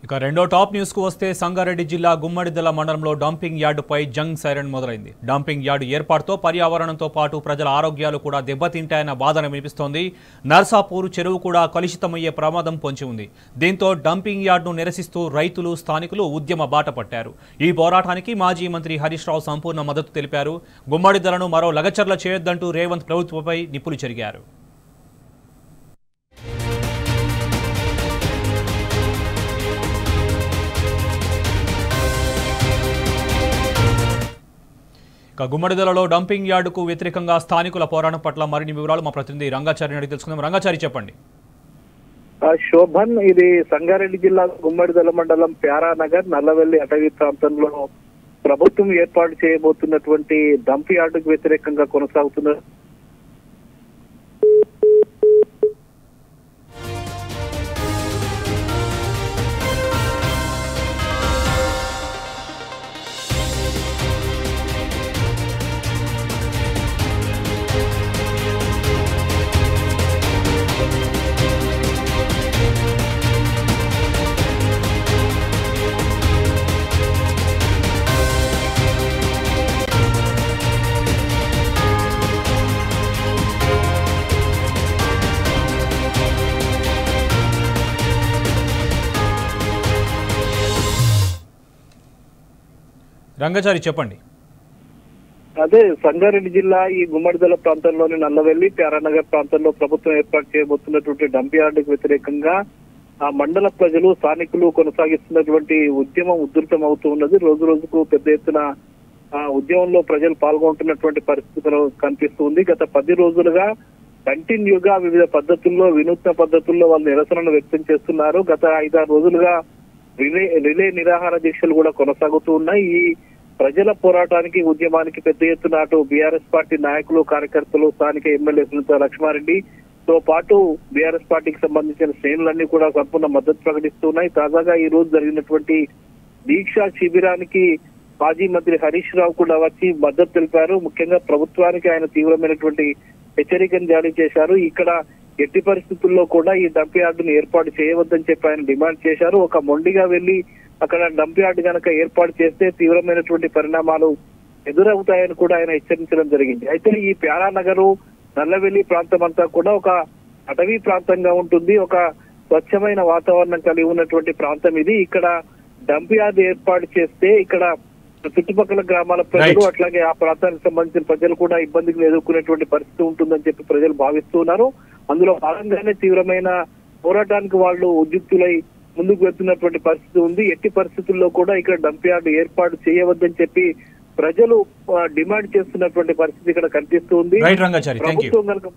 ఇక రెండో top news కు వస్తే సంగారెడ్డి జిల్లా గుమ్మడిదల మండలంలో డంపింగ్ యార్డుపై జంగ్ సైరన్ మొదలైంది. డంపింగ్ యార్డు ఏర్పాటుతో పర్యావరణంతో పాటు ప్రజల ఆరోగ్యాలు కూడా దెబ్బతింటాయన్న వాదన వినిపిస్తోంది. నర్సాపూర్ చెరువు కూడా కలుషితమయ్యే ప్రమాదం పొంచి ఉంది. దీంతో డంపింగ్ యార్డును నిరసిస్తూ రైతులు, స్థానికులు ఉద్యమ బాట పట్టారు. ఈ పోరాటానికి మాజీ మంత్రి హరీష్ రావు సంపూర్ణ మద్దతు తెలిపారు. గుమ్మడిదలను మరో లగచర్ల చేయొద్దంటూ రేవంత్ ప్రభుత్వంపై నిప్పులు చెరిగారు. గుమ్మడిదలలో డంపింగ్ యార్డుకు వ్యతిరేకంగా స్థానికుల పోరాటం పట్ల మరిన్ని వివరాలు మా ప్రతినిధి రంగాచారిని అడిగి తెలుసుకుందాం. రంగాచారి, చెప్పండి. శోభన్, ఇది సంగారెడ్డి జిల్లా గుమ్మడిదల మండలం ప్యారానగర్ నల్లవెల్లి అటవీ ప్రాంతంలో ప్రభుత్వం ఏర్పాటు చేయబోతున్నటువంటి డంప్ యార్డుకు వ్యతిరేకంగా కొనసాగుతున్న రంగాచారి, చెప్పండి. అదే సంగారెడ్డి జిల్లా ఈ గుమ్మడిదల ప్రాంతంలోని నల్లవెల్లి ప్యారానగర్ ప్రాంతంలో ప్రభుత్వం ఏర్పాటు చేయబోతున్నటువంటి డంప్ యార్డుకు వ్యతిరేకంగా ఆ మండల ప్రజలు, స్థానికులు కొనసాగిస్తున్నటువంటి ఉద్యమం ఉధృతం అవుతూ ఉన్నది. రోజు రోజుకు పెద్ద ఎత్తున ఆ ఉద్యమంలో ప్రజలు పాల్గొంటున్నటువంటి పరిస్థితులు కనిపిస్తుంది. గత 10 రోజులుగా కంటిన్యూగా వివిధ పద్ధతుల్లో, వినూత్న పద్ధతుల్లో వాళ్ళు నిరసనలు వ్యక్తం చేస్తున్నారు. గత 5-6 రోజులుగా రిలే నిరాహార దీక్షలు కూడా కొనసాగుతూ ఉన్నాయి. ఈ ప్రజల పోరాటానికి, ఉద్యమానికి పెద్ద ఎత్తున అటు బీఆర్ఎస్ పార్టీ నాయకులు, కార్యకర్తలు, స్థానిక ఎమ్మెల్యే సునీత లక్ష్మారెడ్డితో పాటు బీఆర్ఎస్ పార్టీకి సంబంధించిన శ్రేణులన్నీ కూడా సంపూర్ణ మద్దతు ప్రకటిస్తున్నాయి. తాజాగా ఈ రోజు జరిగినటువంటి దీక్షా శిబిరానికి మాజీ మంత్రి హరీష్ రావు కూడా వచ్చి మద్దతు తెలిపారు. ముఖ్యంగా ప్రభుత్వానికి ఆయన తీవ్రమైనటువంటి హెచ్చరికను జారీ చేశారు. ఇక్కడ ఎట్టి పరిస్థితుల్లో కూడా ఈ డంప్ యార్డును ఏర్పాటు చేయవద్దని చెప్పి ఆయన డిమాండ్ చేశారు. ఒక మొండిగా వెళ్లి అక్కడ డంప్ యార్డు కనుక ఏర్పాటు చేస్తే తీవ్రమైనటువంటి పరిణామాలు ఎదురవుతాయని కూడా ఆయన హెచ్చరించడం జరిగింది. అయితే ఈ ప్యారానగరు, నల్లవెల్లి ప్రాంతం అంతా కూడా ఒక అటవీ ప్రాంతంగా ఉంటుంది. ఒక స్వచ్ఛమైన వాతావరణం కలిగి ఉన్నటువంటి ప్రాంతం ఇది. ఇక్కడ డంప్ యార్డు ఏర్పాటు చేస్తే ఇక్కడ చుట్టుపక్కల గ్రామాల ప్రజలు, అట్లాగే ఆ ప్రాంతానికి సంబంధించిన ప్రజలు కూడా ఇబ్బందులు ఎదుర్కొనేటువంటి పరిస్థితి ఉంటుందని చెప్పి ప్రజలు భావిస్తున్నారు. అందులో భాగంగానే తీవ్రమైన పోరాటానికి వాళ్ళు ఉద్యుక్తులై ముందుకు వెళ్తున్నటువంటి పరిస్థితి ఉంది. ఎట్టి పరిస్థితుల్లో కూడా ఇక్కడ డంప్ యార్డు ఏర్పాటు చేయవద్దని చెప్పి ప్రజలు డిమాండ్ చేస్తున్నటువంటి పరిస్థితి ఇక్కడ కనిపిస్తుంది. ప్రభుత్వం కనుక